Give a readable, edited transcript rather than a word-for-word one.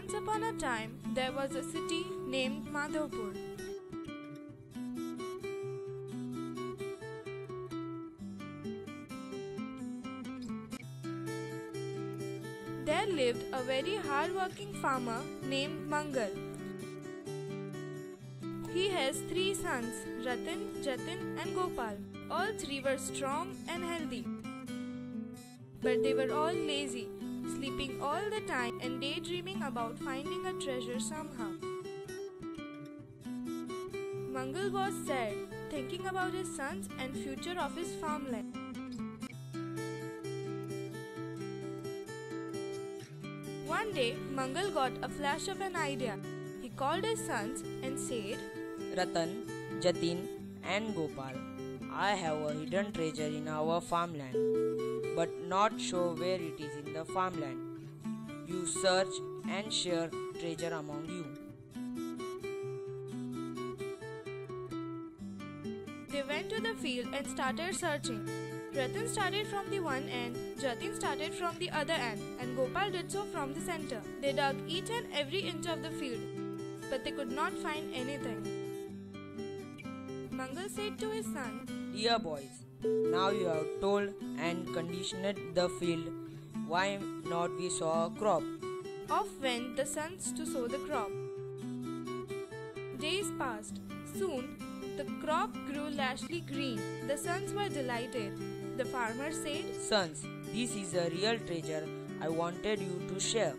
Once upon a time, there was a city named Madhavpur. There lived a very hard-working farmer named Mangal. He has 3 sons, Ratan, Jatin and Gopal. All 3 were strong and healthy. But they were all lazy, sleeping all the time and daydreaming about finding a treasure somehow. Mangal was sad, thinking about his sons and future of his farmland. One day, Mangal got a flash of an idea. He called his sons and said, Ratan, Jatin and Gopal, I have a hidden treasure in our farmland, but not sure where it is in the farmland. You search and share treasure among you. They went to the field and started searching. Ratan started from the one end, Jatin started from the other end, and Gopal did so from the center. They dug each and every inch of the field, but they could not find anything. Mangal said to his son, Dear boys, now you have told and conditioned the field, why not we sow a crop? Off went the sons to sow the crop. Days passed. Soon, the crop grew lushly green. The sons were delighted. The farmer said, Sons, this is a real treasure I wanted you to share.